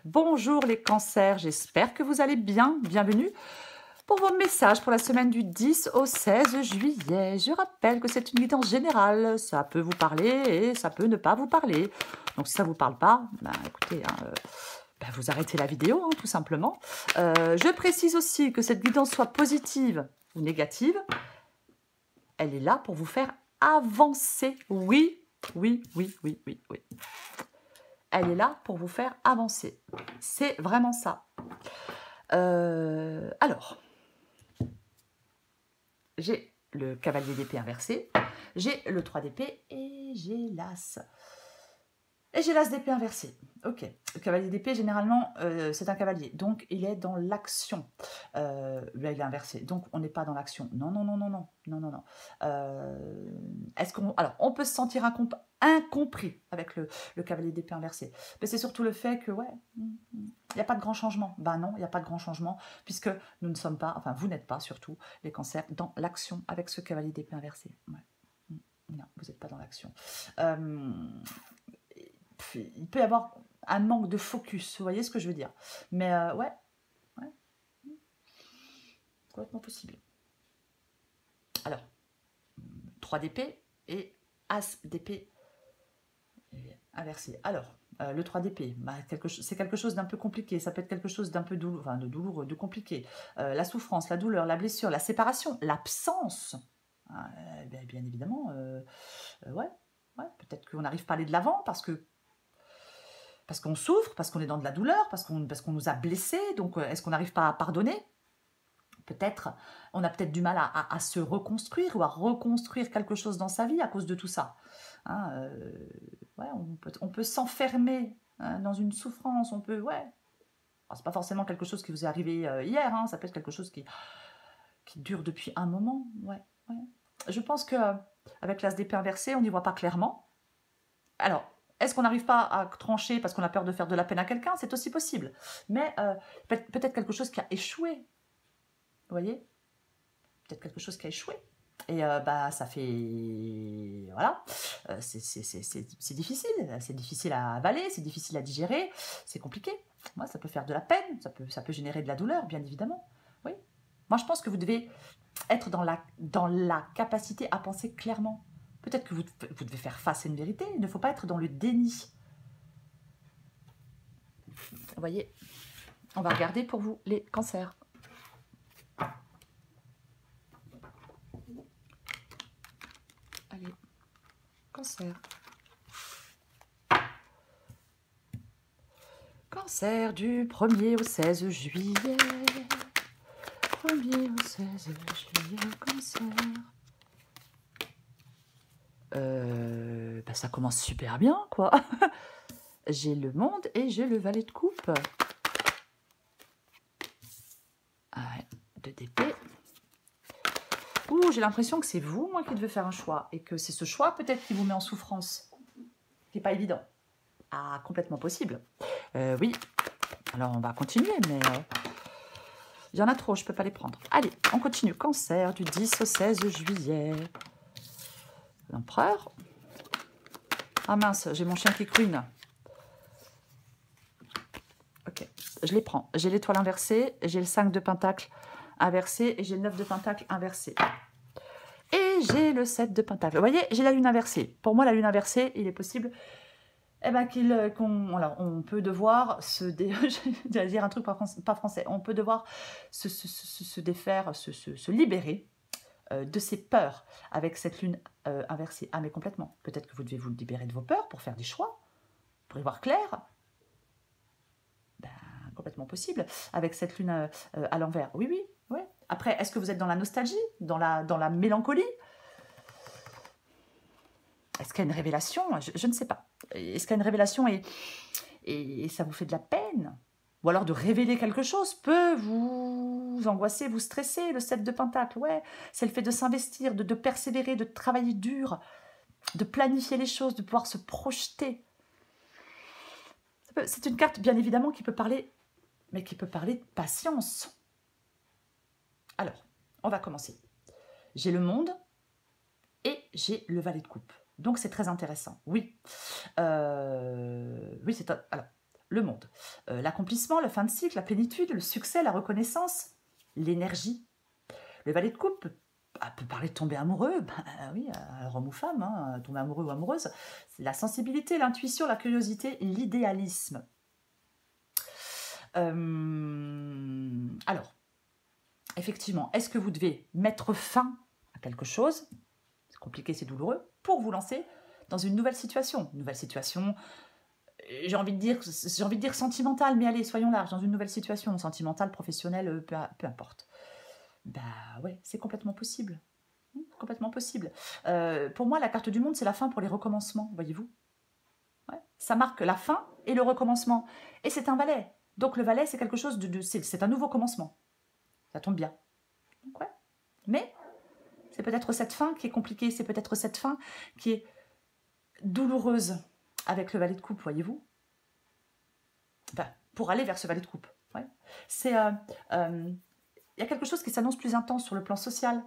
Bonjour les cancers, j'espère que vous allez bien. Bienvenue pour vos messages pour la semaine du 10 au 16 juillet. Je rappelle que c'est une guidance générale, ça peut vous parler et ça peut ne pas vous parler. Donc si ça ne vous parle pas, ben, écoutez, vous arrêtez la vidéo tout simplement. Je précise aussi que cette guidance soit positive ou négative, elle est là pour vous faire avancer. Oui, oui, oui, oui, oui, oui. Elle est là pour vous faire avancer. C'est vraiment ça. Alors, j'ai le cavalier d'épée inversé, j'ai le 3 d'épée et j'ai l'as. Et j'ai l'as d'épée inversé. Ok. Le cavalier d'épée, généralement, c'est un cavalier. Donc, il est dans l'action. Là, il est inversé. Donc, on n'est pas dans l'action. Non, non, non, non, non. Non, non, non. Alors, on peut se sentir incompris avec le cavalier d'épée inversé. Mais c'est surtout le fait que, ouais, il n'y a pas de grand changement. Ben non, il n'y a pas de grand changement, puisque nous ne sommes pas, enfin, vous n'êtes pas, surtout, les cancers, dans l'action avec ce cavalier d'épée inversé. Ouais. Non, vous n'êtes pas dans l'action. Il peut y avoir un manque de focus, vous voyez ce que je veux dire. Mais ouais, complètement possible. Alors, 3 d'épée et As d'épée inversé. Alors, le 3 d'épée, c'est quelque chose d'un peu compliqué, ça peut être quelque chose d'un peu douloureux, de compliqué. La souffrance, la douleur, la blessure, la séparation, l'absence. Bien évidemment, ouais, peut-être qu'on n'arrive pas à aller de l'avant parce qu'on souffre, parce qu'on est dans de la douleur, parce qu'on nous a blessés, donc est-ce qu'on n'arrive pas à pardonner? Peut-être, on a peut-être du mal à se reconstruire ou à reconstruire quelque chose dans sa vie à cause de tout ça. Ouais, on peut s'enfermer dans une souffrance, on peut, ouais. C'est pas forcément quelque chose qui vous est arrivé hier, ça peut être quelque chose qui dure depuis un moment, ouais. Je pense que avec l'as d'épée inversé, on n'y voit pas clairement. Alors, est-ce qu'on n'arrive pas à trancher parce qu'on a peur de faire de la peine à quelqu'un? C'est aussi possible. Mais peut-être quelque chose qui a échoué. Vous voyez? Peut-être quelque chose qui a échoué. Et ça fait... Voilà. C'est difficile. C'est difficile à avaler, c'est difficile à digérer. C'est compliqué. Moi, ça peut faire de la peine. Ça peut générer de la douleur, bien évidemment. Oui. Moi, je pense que vous devez être dans la capacité à penser clairement. Peut-être que vous devez faire face à une vérité. Il ne faut pas être dans le déni. Vous voyez, on va regarder pour vous les cancers. Allez, cancer. Cancer du 1er au 16 juillet. 1er au 16 juillet, cancer. Ça commence super bien, quoi. J'ai le monde et j'ai le valet de coupe. Ouais, 2 d'épée. Ouh, j'ai l'impression que c'est vous, moi, qui devez faire un choix. Et que c'est ce choix, peut-être, qui vous met en souffrance. Qui n'est pas évident. Ah, complètement possible. Oui. Alors, on va continuer, mais... il y en a trop, je ne peux pas les prendre. Allez, on continue. Cancer, du 10 au 16 juillet. L'empereur. Ah mince, j'ai mon chien qui couine. Ok, je les prends. J'ai l'étoile inversée, j'ai le 5 de pentacle inversé et j'ai le 9 de pentacle inversé. Et j'ai le 7 de pentacle. Vous voyez, j'ai la lune inversée. Pour moi, la lune inversée, il est possible on peut devoir j'allais dire un truc pas français, on peut devoir se défaire, se libérer de ses peurs avec cette lune inversée. Ah, mais complètement. Peut-être que vous devez vous libérer de vos peurs pour faire des choix, pour y voir clair. Complètement possible, avec cette lune à l'envers. Oui, oui, oui. Après, est-ce que vous êtes dans la nostalgie, dans la mélancolie? Est-ce qu'il y a une révélation? Je ne sais pas. Est-ce qu'il y a une révélation et ça vous fait de la peine? Ou alors de révéler quelque chose peut vous angoisser, vous stresser, le 7 de pentacle. Ouais, c'est le fait de s'investir, de persévérer, de travailler dur, de planifier les choses, de pouvoir se projeter. C'est une carte, bien évidemment, qui peut parler, mais qui peut parler de patience. Alors, on va commencer. J'ai le monde et j'ai le valet de coupe. Donc, c'est très intéressant. Oui. Oui, alors, le monde. L'accomplissement, la fin de cycle, la plénitude, le succès, la reconnaissance, l'énergie. Le valet de coupe peut parler de tomber amoureux, oui, homme ou femme, hein, tomber amoureux ou amoureuse. C'est la sensibilité, l'intuition, la curiosité, l'idéalisme. Alors, effectivement, est-ce que vous devez mettre fin à quelque chose, c'est compliqué, c'est douloureux, pour vous lancer dans une nouvelle situation. Une nouvelle situation, j'ai envie de dire sentimentale, mais allez, soyons larges, dans une nouvelle situation, sentimentale, professionnelle, peu importe. Bah ouais, c'est complètement possible. Complètement possible. Pour moi, la carte du monde, c'est la fin pour les recommencements, voyez-vous. Ouais. Ça marque la fin et le recommencement. Et c'est un valet. Donc le valet, c'est quelque chose c'est un nouveau commencement. Ça tombe bien. Donc, ouais. Mais c'est peut-être cette fin qui est compliquée, c'est peut-être cette fin qui est douloureuse avec le valet de coupe, voyez-vous. Enfin, pour aller vers ce valet de coupe. Ouais. C'est... y a quelque chose qui s'annonce plus intense sur le plan social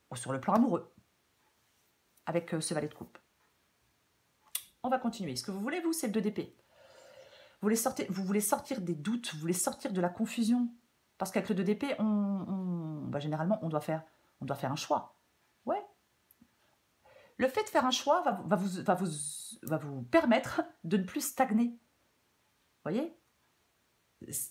ou sur le plan amoureux avec ce valet de coupe. On va continuer. Ce que vous voulez, vous, c'est le 2 d'épée. Vous voulez sortir des doutes, vous voulez sortir de la confusion. Parce qu'avec le 2 d'épée, généralement, on doit faire un choix. Ouais. Le fait de faire un choix va vous permettre de ne plus stagner. Vous voyez?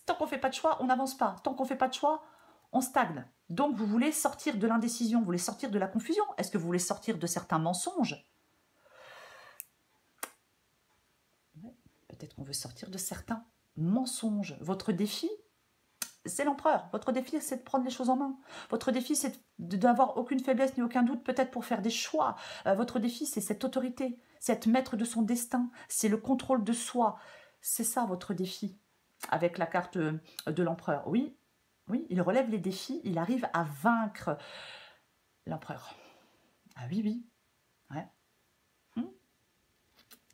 Tant qu'on ne fait pas de choix, on n'avance pas. Tant qu'on ne fait pas de choix, on stagne. Donc, vous voulez sortir de l'indécision, vous voulez sortir de la confusion. Est-ce que vous voulez sortir de certains mensonges? Peut-être qu'on veut sortir de certains mensonges. Votre défi, c'est l'empereur. Votre défi, c'est de prendre les choses en main. Votre défi, c'est d'avoir aucune faiblesse ni aucun doute, peut-être pour faire des choix. Votre défi, c'est cette autorité, c'est être maître de son destin, c'est le contrôle de soi. C'est ça, votre défi, avec la carte de l'empereur. Oui, oui, il relève les défis, il arrive à vaincre l'empereur. Ah oui, oui. Ouais.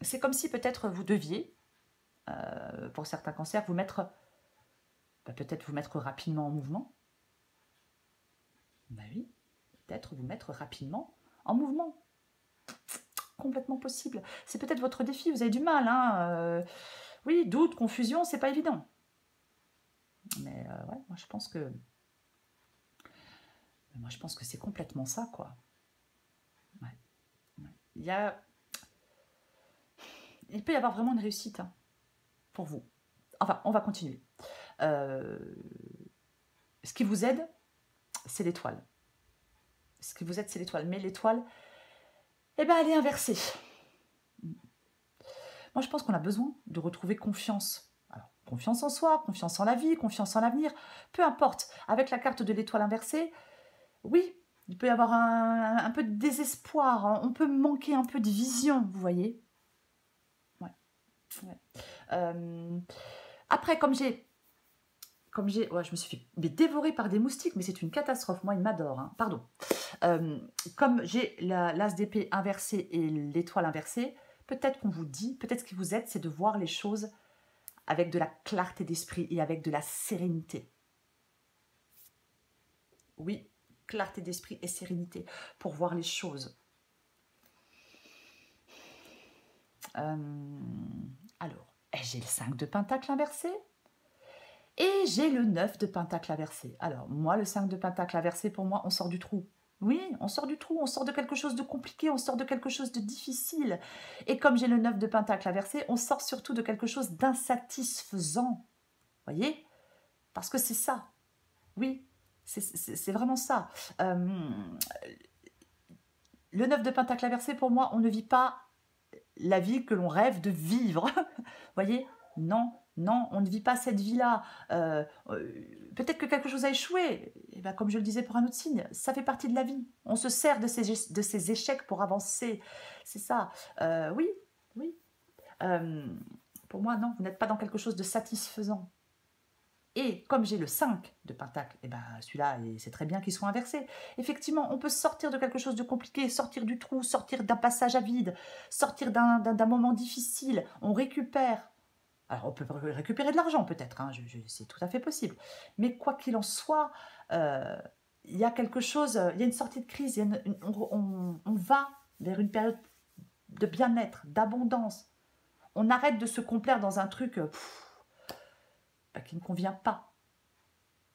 C'est comme si peut-être vous deviez, pour certains cancers, peut-être vous mettre rapidement en mouvement. Ben oui, peut-être vous mettre rapidement en mouvement. Complètement possible. C'est peut-être votre défi, vous avez du mal. Hein, oui, doute, confusion, c'est pas évident. Mais ouais, moi je pense que c'est complètement ça, quoi. Ouais. Ouais. Il peut y avoir vraiment une réussite pour vous. Enfin, on va continuer. Ce qui vous aide, c'est l'étoile. Ce qui vous aide, c'est l'étoile. Mais l'étoile, elle est inversée. Moi, je pense qu'on a besoin de retrouver confiance. Alors, confiance en soi, confiance en la vie, confiance en l'avenir, peu importe. Avec la carte de l'étoile inversée, oui, il peut y avoir un peu de désespoir. On peut manquer un peu de vision, vous voyez. Ouais. Après, comme je me suis fait dévorer par des moustiques, mais c'est une catastrophe. Moi, ils m'adorent. Hein. Pardon. Comme j'ai l'as d'épée inversée et l'étoile inversée, peut-être qu'on vous dit, peut-être ce qui vous aide, c'est de voir les choses avec de la clarté d'esprit et avec de la sérénité. Oui, clarté d'esprit et sérénité pour voir les choses. Alors, j'ai le 5 de pentacle inversé et j'ai le 9 de pentacle inversé. Alors, moi, le 5 de pentacle inversé, pour moi, on sort du trou. Oui, on sort du trou, on sort de quelque chose de compliqué, on sort de quelque chose de difficile. Et comme j'ai le 9 de pentacle inversé, on sort surtout de quelque chose d'insatisfaisant. Voyez? Parce que c'est ça. Oui, c'est vraiment ça. Le 9 de pentacle inversé, pour moi, on ne vit pas la vie que l'on rêve de vivre. Voyez? Non, non, on ne vit pas cette vie-là. Peut-être que quelque chose a échoué. Et ben, comme je le disais pour un autre signe, ça fait partie de la vie. On se sert de ces échecs pour avancer. C'est ça. Oui, oui. Pour moi, non, vous n'êtes pas dans quelque chose de satisfaisant. Et comme j'ai le 5 de pentacle, et ben celui-là, c'est très bien qu'il soit inversé. Effectivement, on peut sortir de quelque chose de compliqué, sortir du trou, sortir d'un passage à vide, sortir d'un moment difficile. On récupère. Alors, on peut récupérer de l'argent peut-être, hein, c'est tout à fait possible. Mais quoi qu'il en soit, il y a quelque chose, il y a une sortie de crise, on va vers une période de bien-être, d'abondance. On arrête de se complaire dans un truc... qui ne convient pas.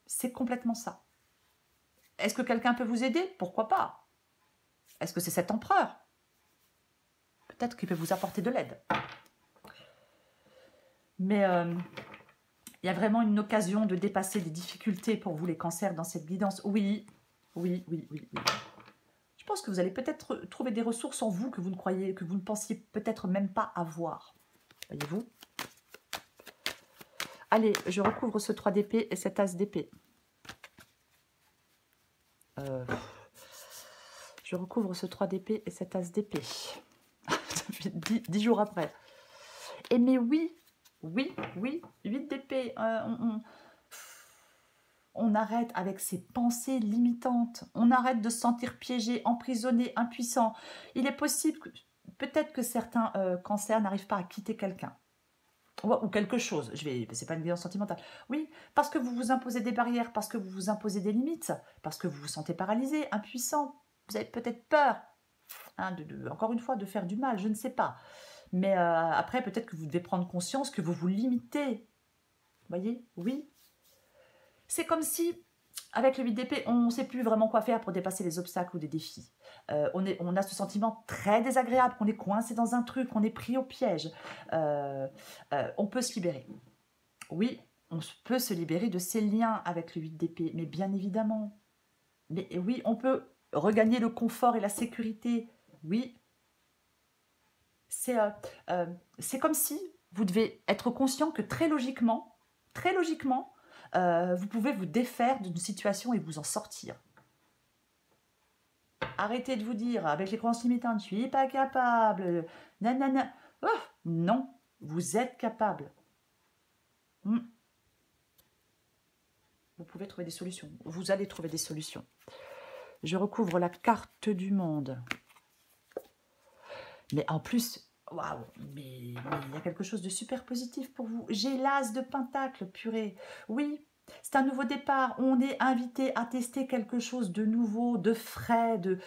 C'est complètement ça. Est-ce que quelqu'un peut vous aider? Pourquoi pas? Est-ce que c'est cet empereur? Peut-être qu'il peut vous apporter de l'aide. Mais il y a vraiment une occasion de dépasser des difficultés pour vous, les cancers, dans cette guidance. Oui, oui, oui, oui, oui. Je pense que vous allez peut-être trouver des ressources en vous que vous ne pensiez peut-être même pas avoir. Voyez-vous? Allez, je recouvre ce 3 d'épée et cet as d'épée. Je recouvre ce 3 d'épée et cet as d'épée. 10 jours après. Et mais oui, oui, oui, 8 d'épée. On arrête avec ces pensées limitantes. On arrête de se sentir piégé, emprisonné, impuissant. Il est possible que, peut-être que certains cancers n'arrivent pas à quitter quelqu'un. Ou quelque chose. C'est pas une guidance sentimentale. Oui, parce que vous vous imposez des barrières, parce que vous vous imposez des limites, parce que vous vous sentez paralysé, impuissant. Vous avez peut-être peur, hein, encore une fois, de faire du mal, je ne sais pas. Mais après, peut-être que vous devez prendre conscience que vous vous limitez. Vous voyez? Oui. C'est comme si, avec le 8 d'épée, on ne sait plus vraiment quoi faire pour dépasser les obstacles ou des défis. On a ce sentiment très désagréable, qu'on est coincé dans un truc, qu'on est pris au piège. On peut se libérer. Oui, on peut se libérer de ces liens avec le 8 d'épée, mais bien évidemment. Mais oui, on peut regagner le confort et la sécurité. Oui. C'est comme si vous devez être conscient que très logiquement, vous pouvez vous défaire d'une situation et vous en sortir. Arrêtez de vous dire, avec les croyances limitantes, je suis pas capable, nanana. Oh, non, vous êtes capable. Vous pouvez trouver des solutions. Vous allez trouver des solutions. Je recouvre la carte du monde. Mais en plus, waouh, mais il y a quelque chose de super positif pour vous. J'ai l'as de pentacle, purée. Oui, c'est un nouveau départ. On est invité à tester quelque chose de nouveau, de frais, de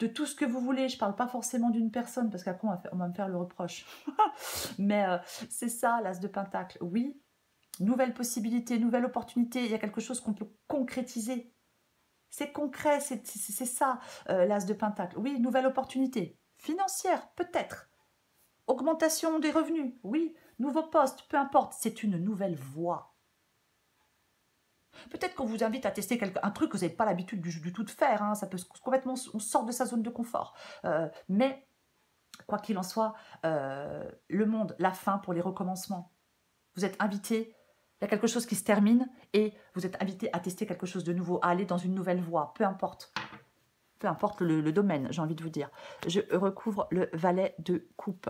tout ce que vous voulez. Je ne parle pas forcément d'une personne, parce qu'après, on va me faire le reproche. Mais c'est ça, l'as de pentacle. Oui, nouvelle possibilité, nouvelle opportunité. Il y a quelque chose qu'on peut concrétiser. C'est concret, c'est ça, l'as de pentacle. Oui, nouvelle opportunité. Financière, peut-être. Augmentation des revenus, oui. Nouveau poste, peu importe. C'est une nouvelle voie. Peut-être qu'on vous invite à tester un truc que vous n'avez pas l'habitude du tout de faire. Hein. Ça peut complètement, on sort de sa zone de confort. Mais, quoi qu'il en soit, le monde, la fin pour les recommencements. Vous êtes invité, il y a quelque chose qui se termine et vous êtes invité à tester quelque chose de nouveau, à aller dans une nouvelle voie, peu importe. Peu importe le domaine, j'ai envie de vous dire. Je recouvre le valet de coupe.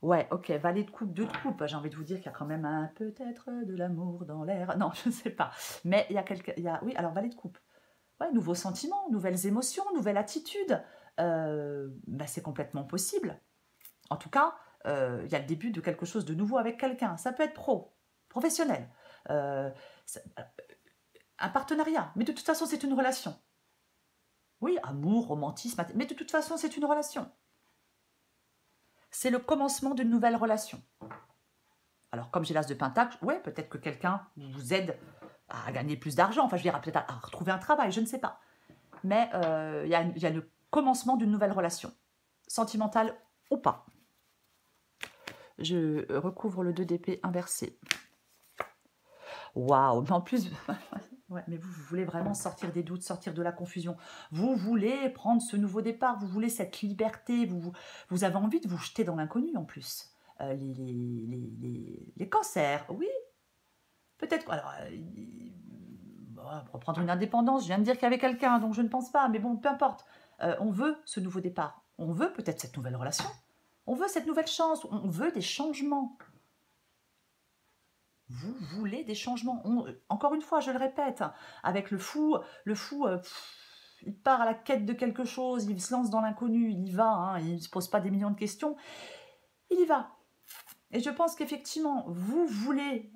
Ouais, ok, valet de coupe, 2 de coupe. J'ai envie de vous dire qu'il y a quand même peut-être de l'amour dans l'air. Non, je ne sais pas. Mais il y a oui, alors valet de coupe. Ouais, nouveaux sentiments, nouvelles émotions, nouvelle attitude. C'est complètement possible. En tout cas, il y a le début de quelque chose de nouveau avec quelqu'un. Ça peut être professionnel. Un partenariat. Mais de toute façon, c'est une relation. Oui, amour, romantisme, mais de toute façon, c'est une relation. C'est le commencement d'une nouvelle relation. Alors, comme j'ai l'as de pentacle, ouais, peut-être que quelqu'un vous aide à gagner plus d'argent, enfin, je dirais peut-être à retrouver un travail, je ne sais pas. Mais il y a le commencement d'une nouvelle relation, sentimentale ou pas. Je recouvre le 2 d'épée inversé. Waouh, mais en plus... Ouais, mais vous voulez vraiment sortir des doutes, sortir de la confusion. Vous voulez prendre ce nouveau départ, vous voulez cette liberté, vous avez envie de vous jeter dans l'inconnu en plus. Les cancers, oui. Peut-être, alors, pour prendre une indépendance, je viens de dire qu'il y avait quelqu'un, donc je ne pense pas, mais bon, peu importe. On veut ce nouveau départ, on veut peut-être cette nouvelle relation, on veut cette nouvelle chance, on veut des changements. Vous voulez des changements. Encore une fois, je le répète, avec le fou, il part à la quête de quelque chose, il se lance dans l'inconnu, il y va, hein, il ne se pose pas des millions de questions, il y va. Et je pense qu'effectivement, vous voulez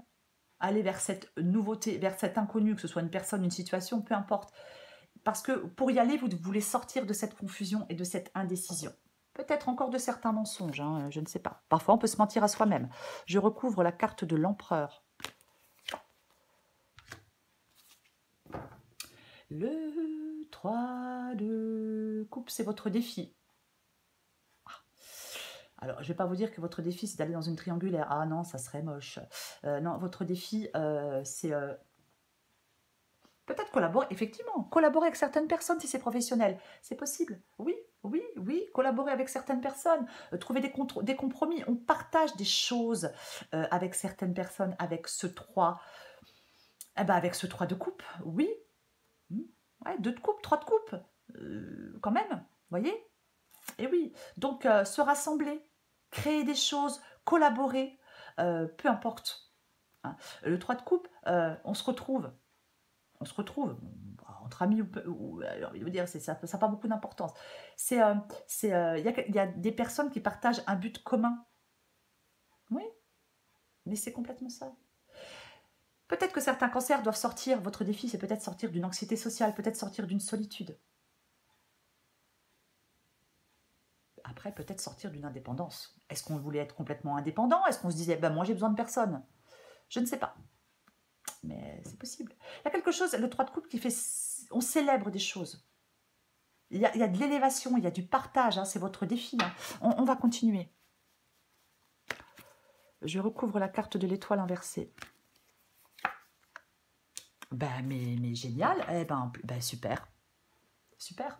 aller vers cette nouveauté, vers cet inconnu, que ce soit une personne, une situation, peu importe. Parce que pour y aller, vous voulez sortir de cette confusion et de cette indécision. Peut-être encore de certains mensonges, hein, je ne sais pas. Parfois, on peut se mentir à soi-même. Je recouvre la carte de l'empereur. Le 3 de coupe, c'est votre défi. Alors, je ne vais pas vous dire que votre défi, c'est d'aller dans une triangulaire. Ah non, ça serait moche. Non, votre défi, c'est peut-être collaborer, effectivement, collaborer avec certaines personnes si c'est professionnel. C'est possible. Oui, oui, oui, collaborer avec certaines personnes, trouver des compromis. On partage des choses avec certaines personnes, avec ce 3. Eh ben, avec ce 3 de coupe, oui. Ouais, 2 de coupe, 3 de coupe. Quand même, voyez. Et oui. Donc, se rassembler, créer des choses, collaborer, peu importe. Hein. Le 3 de coupe, on se retrouve. Entre amis alors, il veut dire, ça n'a pas beaucoup d'importance. Il y a des personnes qui partagent un but commun. Oui, mais c'est complètement ça. Peut-être que certains cancers doivent sortir, votre défi, c'est peut-être sortir d'une anxiété sociale, peut-être sortir d'une solitude. Après, peut-être sortir d'une indépendance. Est-ce qu'on voulait être complètement indépendant? Est-ce qu'on se disait, ben, moi j'ai besoin de personne? Je ne sais pas. Mais c'est possible. Il y a quelque chose, le 3 de coupe, qui fait... On célèbre des choses. Il y a de l'élévation, il y a du partage, hein, c'est votre défi. Hein. On va continuer. Je recouvre la carte de l'étoile inversée. Ben, mais génial. Eh ben, super. Super.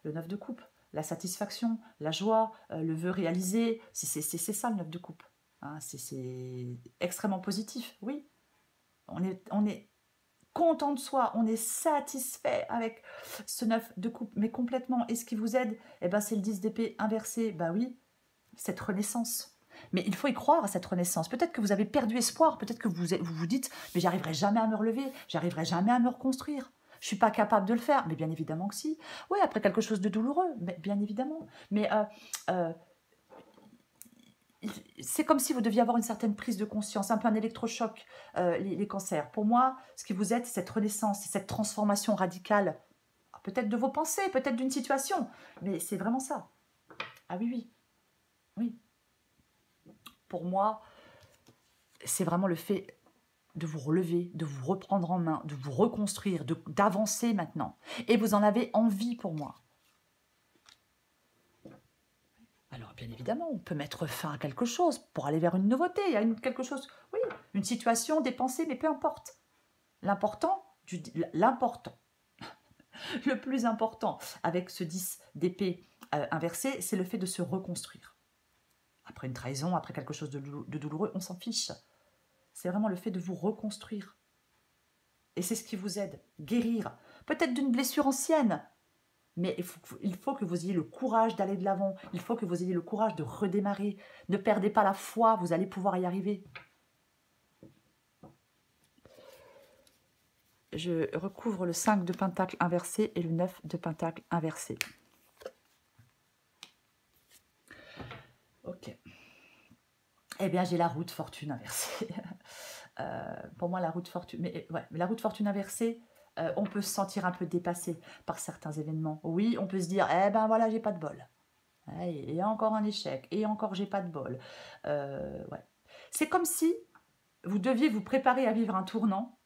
Le 9 de coupe. La satisfaction, la joie, le vœu réalisé. C'est ça le 9 de coupe. Hein, c'est extrêmement positif, oui. On est content de soi, on est satisfait avec ce 9 de coupe, mais complètement. Et ce qui vous aide, eh ben, c'est le 10 d'épée inversé. Bah oui, cette renaissance. Mais il faut y croire à cette renaissance. Peut-être que vous avez perdu espoir, peut-être que vous dites, mais j'arriverai jamais à me relever, j'arriverai jamais à me reconstruire. Je suis pas capable de le faire, mais bien évidemment que si. Oui, après quelque chose de douloureux, mais bien évidemment. Mais c'est comme si vous deviez avoir une certaine prise de conscience, un peu un électrochoc, les cancers. Pour moi, ce qui vous aide, c'est cette renaissance, c'est cette transformation radicale. Peut-être de vos pensées, peut-être d'une situation, mais c'est vraiment ça. Ah oui, oui, oui. Pour moi, c'est vraiment le fait de vous relever, de vous reprendre en main, de vous reconstruire, d'avancer maintenant. Et vous en avez envie pour moi. Alors, bien évidemment, on peut mettre fin à quelque chose pour aller vers une nouveauté. Il y a quelque chose, oui, une situation, des pensées, mais peu importe. L'important, le plus important avec ce 10 d'épée inversé, c'est le fait de se reconstruire. Après une trahison, après quelque chose de douloureux, on s'en fiche. C'est vraiment le fait de vous reconstruire. Et c'est ce qui vous aide. Guérir. Peut-être d'une blessure ancienne, mais il faut que vous ayez le courage d'aller de l'avant. Il faut que vous ayez le courage de redémarrer. Ne perdez pas la foi, vous allez pouvoir y arriver. Je recouvre le 5 de pentacle inversé et le 9 de pentacle inversé. Ok. Eh bien, j'ai la roue de fortune inversée. Pour moi, la roue de fortune... Mais la roue de fortune inversée, on peut se sentir un peu dépassé par certains événements. Oui, on peut se dire, eh ben voilà, j'ai pas de bol. Et encore un échec. Et encore, j'ai pas de bol. Ouais. C'est comme si vous deviez vous préparer à vivre un tournant.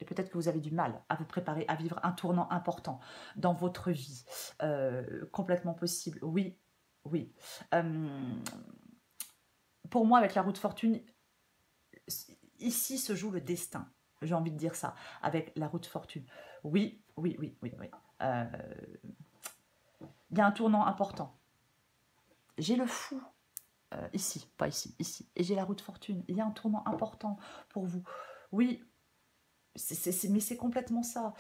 Et peut-être que vous avez du mal à vous préparer à vivre un tournant important dans votre vie. Complètement possible. Oui, oui. Pour moi, avec la roue de fortune, ici se joue le destin. J'ai envie de dire ça, avec la roue de fortune. Oui, oui, oui, oui, oui. Il y a un tournant important. J'ai le fou. Ici, pas ici, ici. Et j'ai la roue de fortune. Il y a un tournant important pour vous. Oui, mais c'est complètement ça.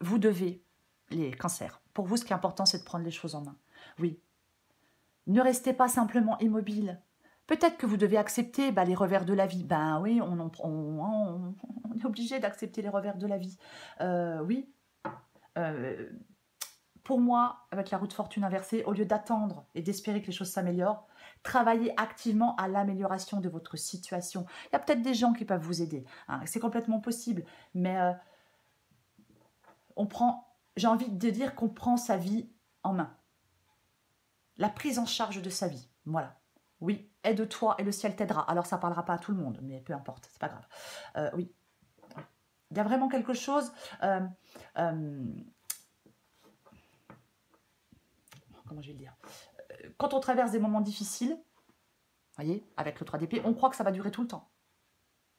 Vous devez, les cancers, pour vous, ce qui est important, c'est de prendre les choses en main. Oui. Ne restez pas simplement immobile. Peut-être que vous devez accepter les revers de la vie. Ben oui, on est obligé d'accepter les revers de la vie. Oui. Pour moi, avec la roue de fortune inversée, au lieu d'attendre et d'espérer que les choses s'améliorent, travaillez activement à l'amélioration de votre situation. Il y a peut-être des gens qui peuvent vous aider. Hein, c'est complètement possible. Mais on prend j'ai envie de dire qu'on prend sa vie en main. La prise en charge de sa vie, voilà. Oui, aide-toi et le ciel t'aidera. Alors, ça ne parlera pas à tout le monde, mais peu importe, c'est pas grave. Oui, il y a vraiment quelque chose... comment je vais le dire? Quand on traverse des moments difficiles, voyez, avec le 3 d'épée, on croit que ça va durer tout le temps.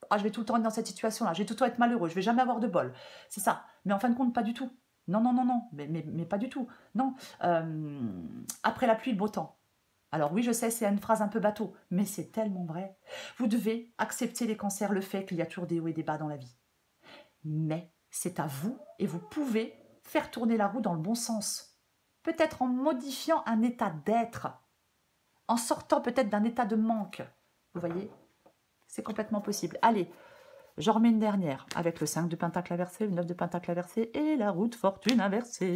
Ah, je vais tout le temps être dans cette situation-là, je vais tout le temps être malheureux, je vais jamais avoir de bol. C'est ça. Mais en fin de compte, pas du tout. Non, non, non, non, mais pas du tout. Non. Après la pluie, le beau temps. Alors oui, je sais, c'est une phrase un peu bateau, mais c'est tellement vrai. Vous devez accepter les cancers, le fait qu'il y a toujours des hauts et des bas dans la vie. Mais c'est à vous et vous pouvez faire tourner la roue dans le bon sens. Peut-être en modifiant un état d'être, en sortant peut-être d'un état de manque. Vous voyez? C'est complètement possible. Allez, j'en remets une dernière avec le 5 de pentacle inversé, le 9 de pentacle inversé et la roue de fortune inversée.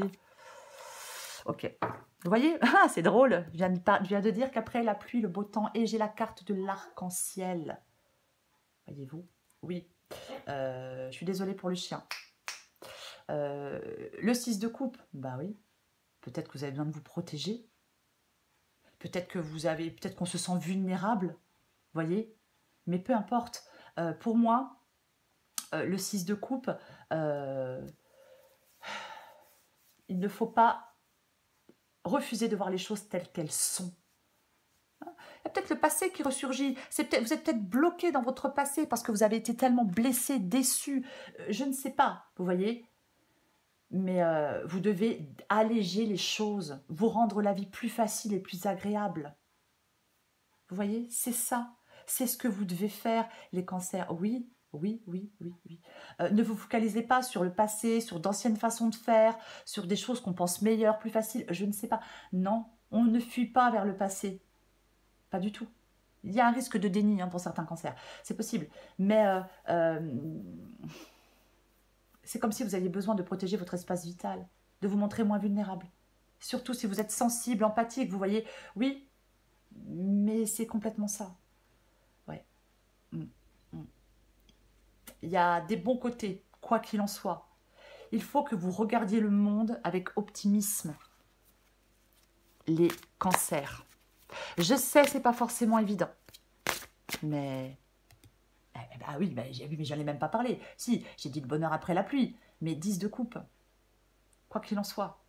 Ok. Vous voyez? Ah, c'est drôle. Je viens de dire qu'après la pluie, le beau temps, et j'ai la carte de l'arc-en-ciel. Voyez-vous? Oui. Je suis désolée pour le chien. Le 6 de coupe, bah oui. Peut-être que vous avez besoin de vous protéger. Peut-être qu'on se sent vulnérable. Voyez? Mais peu importe. Pour moi, le 6 de coupe, il ne faut pas refuser de voir les choses telles qu'elles sont. Il y a peut-être le passé qui ressurgit. Vous êtes peut-être bloqué dans votre passé parce que vous avez été tellement blessé, déçu. Je ne sais pas, vous voyez. Mais vous devez alléger les choses, vous rendre la vie plus facile et plus agréable. Vous voyez, c'est ça. C'est ce que vous devez faire, les cancers. Oui, oui, oui, oui, oui. Ne vous focalisez pas sur le passé, sur d'anciennes façons de faire, sur des choses qu'on pense meilleures, plus faciles. Je ne sais pas. Non, on ne fuit pas vers le passé. Pas du tout. Il y a un risque de déni pour certains cancers. C'est possible. Mais c'est comme si vous aviez besoin de protéger votre espace vital, de vous montrer moins vulnérable. Surtout si vous êtes sensible, empathique, vous voyez. Oui, mais c'est complètement ça. Ouais. Il y a des bons côtés, quoi qu'il en soit. Il faut que vous regardiez le monde avec optimisme. Les cancers. Je sais, c'est pas forcément évident. Mais... ah oui, mais j'en ai même pas parlé. Si, j'ai dit le bonheur après la pluie. Mais 10 de coupe. Quoi qu'il en soit.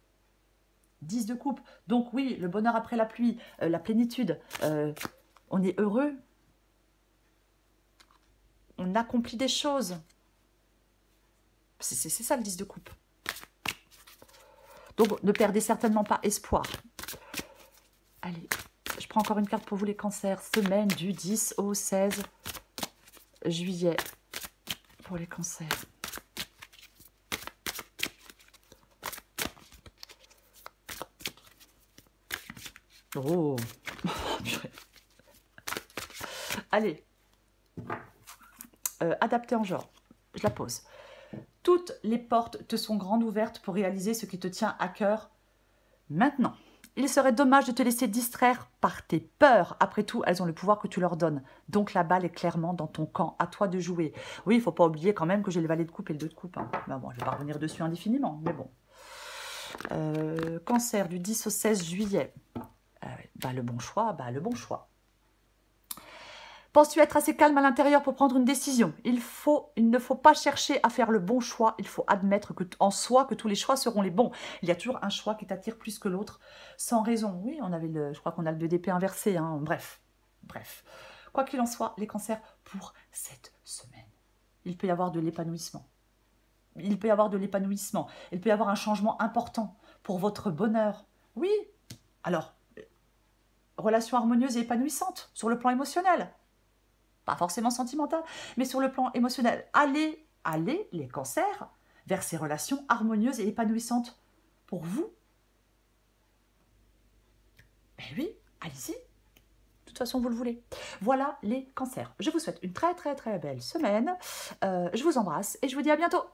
10 de coupe. Donc oui, le bonheur après la pluie, la plénitude. On est heureux. On accomplit des choses. C'est ça le 10 de coupe. Donc ne perdez certainement pas espoir. Allez, je prends encore une carte pour vous les cancers. Semaine du 10 au 16 juillet pour les cancers. Oh, allez, adapté en genre, je la pose. Toutes les portes te sont grandes ouvertes pour réaliser ce qui te tient à cœur maintenant. Il serait dommage de te laisser distraire par tes peurs. Après tout, elles ont le pouvoir que tu leur donnes. Donc la balle est clairement dans ton camp. À toi de jouer. Oui, il ne faut pas oublier quand même que j'ai le valet de coupe et le 2 de coupe. Hein. Ben bon, je ne vais pas revenir dessus indéfiniment, mais bon. Cancer du 10 au 16 juillet. Le bon choix, choix. Penses-tu être assez calme à l'intérieur pour prendre une décision? Il ne faut pas chercher à faire le bon choix. Il faut admettre en soi que tous les choix seront les bons. Il y a toujours un choix qui t'attire plus que l'autre, sans raison. Oui, je crois qu'on a le 2 d'épée inversé. Hein. Bref. Quoi qu'il en soit, les cancers pour cette semaine. Il peut y avoir de l'épanouissement. Il peut y avoir un changement important pour votre bonheur. Oui. Alors, relation harmonieuse et épanouissante sur le plan émotionnel. Pas forcément sentimental, mais sur le plan émotionnel. Allez, les cancers, vers ces relations harmonieuses et épanouissantes pour vous. Ben oui, allez-y. De toute façon, vous le voulez. Voilà les cancers. Je vous souhaite une très, très, très belle semaine. Je vous embrasse et je vous dis à bientôt.